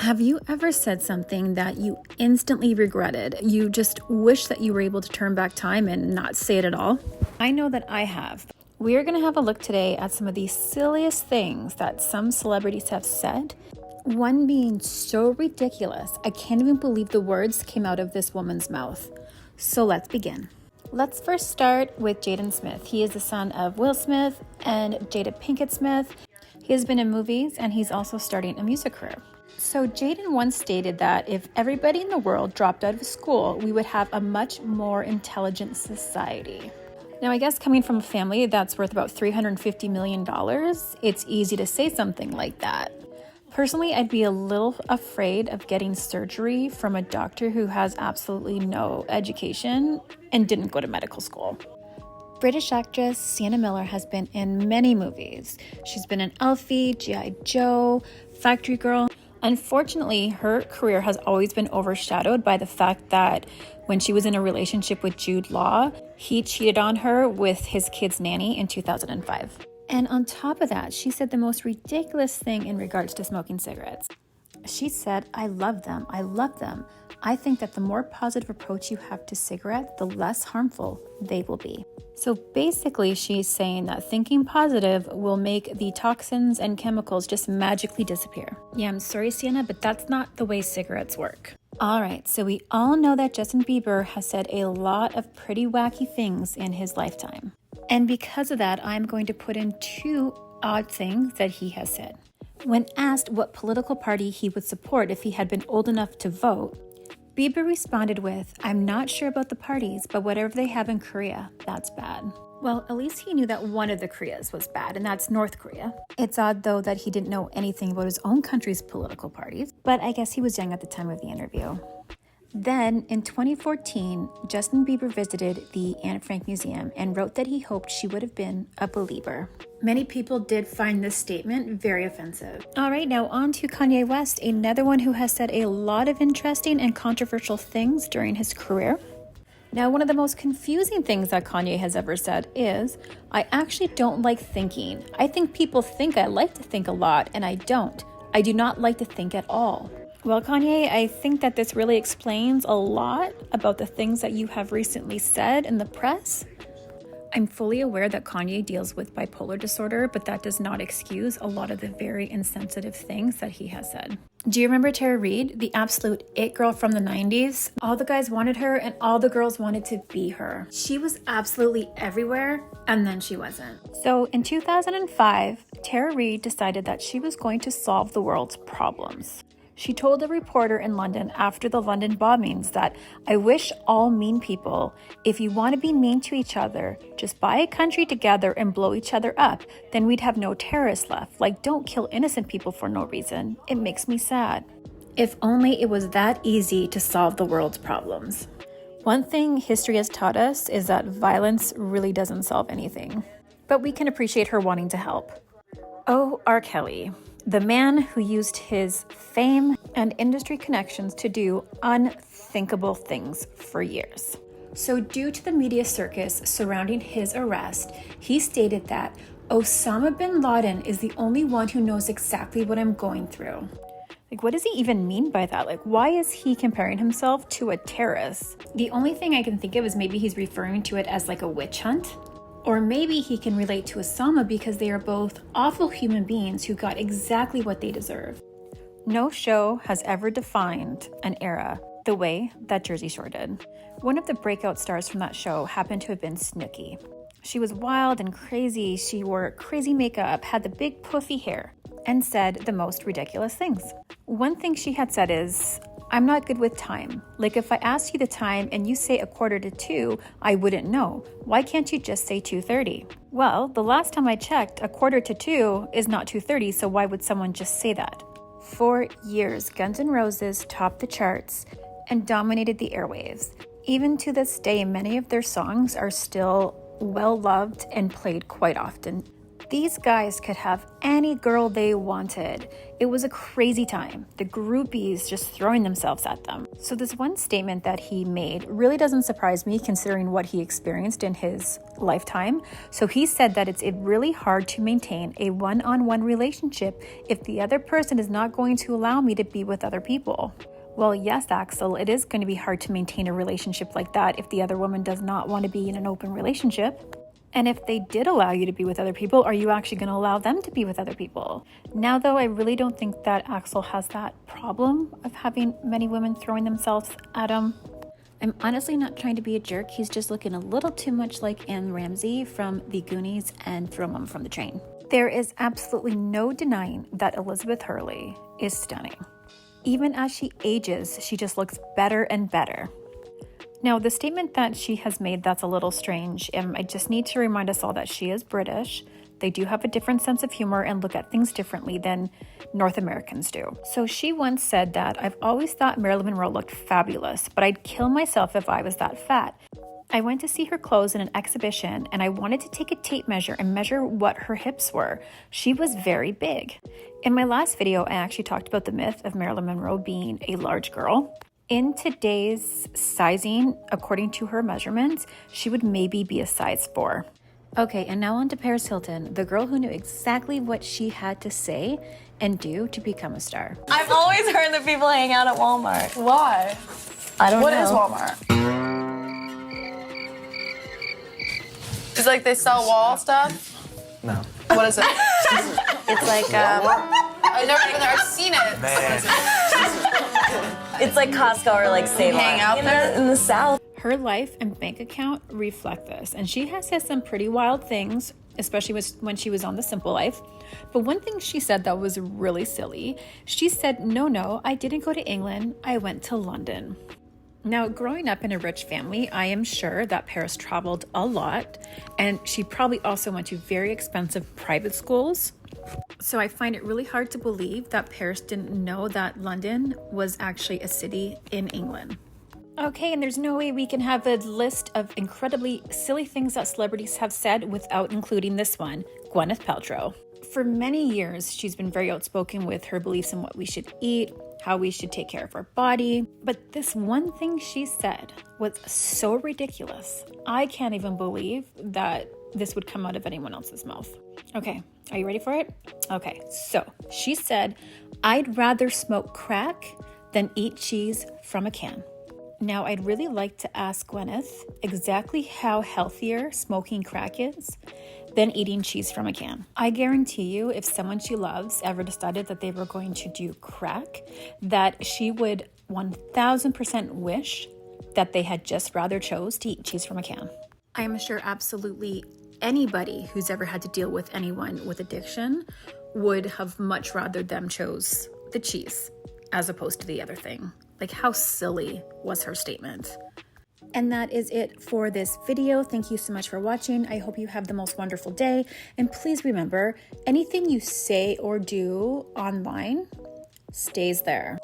Have you ever said something that you instantly regretted? You just wish that you were able to turn back time and not say it at all? I know that I have. We are going to have a look today at some of the silliest things that some celebrities have said. One being so ridiculous, I can't even believe the words came out of this woman's mouth. So let's begin. Let's first start with Jaden Smith. He is the son of Will Smith and Jada Pinkett Smith. He has been in movies and he's also starting a music career. So Jaden once stated that if everybody in the world dropped out of school, we would have a much more intelligent society. Now, I guess coming from a family that's worth about $350 million, it's easy to say something like that. Personally, I'd be a little afraid of getting surgery from a doctor who has absolutely no education and didn't go to medical school. British actress Sienna Miller has been in many movies. She's been in Alfie, G.I. Joe, Factory Girl. Unfortunately, her career has always been overshadowed by the fact that when she was in a relationship with Jude Law, he cheated on her with his kid's nanny in 2005. And on top of that, she said the most ridiculous thing in regards to smoking cigarettes. She said, I love them. I love them. I think that the more positive approach you have to cigarettes, the less harmful they will be. So basically, she's saying that thinking positive will make the toxins and chemicals just magically disappear. Yeah, I'm sorry, Sienna, but that's not the way cigarettes work. All right, so we all know that Justin Bieber has said a lot of pretty wacky things in his lifetime. And because of that, I'm going to put in two odd things that he has said. When asked what political party he would support if he had been old enough to vote, Bieber responded with, I'm not sure about the parties, but whatever they have in Korea, that's bad. Well, at least he knew that one of the Koreas was bad, and that's North Korea. It's odd, though, that he didn't know anything about his own country's political parties, but I guess he was young at the time of the interview. Then, in 2014, Justin Bieber visited the Anne Frank Museum and wrote that he hoped she would have been a believer. Many people did find this statement very offensive. All right, now on to Kanye West, another one who has said a lot of interesting and controversial things during his career. Now, one of the most confusing things that Kanye has ever said is, I actually don't like thinking. I think people think I like to think a lot, and I don't. I do not like to think at all. Well, Kanye, I think that this really explains a lot about the things that you have recently said in the press. I'm fully aware that Kanye deals with bipolar disorder, but that does not excuse a lot of the very insensitive things that he has said. Do you remember Tara Reid, the absolute it girl from the 90s? All the guys wanted her and all the girls wanted to be her. She was absolutely everywhere, and then she wasn't. So in 2005, Tara Reid decided that she was going to solve the world's problems. She told a reporter in London after the London bombings that, I wish all mean people, if you want to be mean to each other, just buy a country together and blow each other up, then we'd have no terrorists left. Like, don't kill innocent people for no reason. It makes me sad. If only it was that easy to solve the world's problems. One thing history has taught us is that violence really doesn't solve anything. But we can appreciate her wanting to help. Oh, R. Kelly. The man who used his fame and industry connections to do unthinkable things for years. So due to the media circus surrounding his arrest, he stated that Osama bin Laden is the only one who knows exactly what I'm going through. Like, what does he even mean by that? Like, why is he comparing himself to a terrorist? The only thing I can think of is maybe he's referring to it as like a witch hunt. Or maybe he can relate to Osama because they are both awful human beings who got exactly what they deserve. No show has ever defined an era the way that Jersey Shore did. One of the breakout stars from that show happened to have been Snooki. She was wild and crazy. She wore crazy makeup, had the big puffy hair, and said the most ridiculous things. One thing she had said is, I'm not good with time. Like, if I asked you the time and you say 1:45, I wouldn't know. Why can't you just say 2:30? Well, the last time I checked, 1:45 is not 2:30, so why would someone just say that? For years, Guns N' Roses topped the charts and dominated the airwaves. Even to this day, many of their songs are still well-loved and played quite often. These guys could have any girl they wanted. It was a crazy time. The groupies just throwing themselves at them. So this one statement that he made really doesn't surprise me considering what he experienced in his lifetime. So he said that it's really hard to maintain a one-on-one relationship if the other person is not going to allow me to be with other people. Well, yes, Axl, it is going to be hard to maintain a relationship like that if the other woman does not want to be in an open relationship. And if they did allow you to be with other people, are you actually going to allow them to be with other people? Now, though, I really don't think that Axl has that problem of having many women throwing themselves at him. I'm honestly not trying to be a jerk. He's just looking a little too much like Anne Ramsey from The Goonies and Throw Mom from the Train. There is absolutely no denying that Elizabeth Hurley is stunning. Even as she ages, she just looks better and better. Now, the statement that she has made that's a little strange, I just need to remind us all that she is British. They do have a different sense of humor and look at things differently than North Americans do. So she once said that, "I've always thought Marilyn Monroe looked fabulous, but I'd kill myself if I was that fat. I went to see her clothes in an exhibition and I wanted to take a tape measure and measure what her hips were. She was very big." In my last video, I actually talked about the myth of Marilyn Monroe being a large girl. In today's sizing, according to her measurements, she would maybe be a size 4. Okay, and now on to Paris Hilton, the girl who knew exactly what she had to say and do to become a star. I've always heard that people hang out at Walmart. Why? I don't know. What is Walmart? Is like they sell wall stuff? No. What is it? It's like I've never been there. I've seen it. it's like Costco or like Save On. Hang out there in the South. Her life and bank account reflect this, and she has said some pretty wild things, especially when she was on The Simple Life. But one thing she said that was really silly, she said, no, I didn't go to England, I went to London. Now, growing up in a rich family, I am sure that Paris traveled a lot, and she probably also went to very expensive private schools. So I find it really hard to believe that Paris didn't know that London was actually a city in England. Okay, and there's no way we can have a list of incredibly silly things that celebrities have said without including this one, Gwyneth Paltrow. For many years, she's been very outspoken with her beliefs in what we should eat, how we should take care of our body. But this one thing she said was so ridiculous. I can't even believe that this would come out of anyone else's mouth. Okay, are you ready for it? Okay, so she said, "I'd rather smoke crack than eat cheese from a can." Now, I'd really like to ask Gwyneth exactly how healthier smoking crack is than eating cheese from a can. I guarantee you, if someone she loves ever decided that they were going to do crack, that she would 1000% wish that they had just rather chose to eat cheese from a can. I am sure absolutely anybody who's ever had to deal with anyone with addiction would have much rather them chose the cheese as opposed to the other thing. Like, how silly was her statement? And that is it for this video. Thank you so much for watching. I hope you have the most wonderful day. And please remember, anything you say or do online stays there.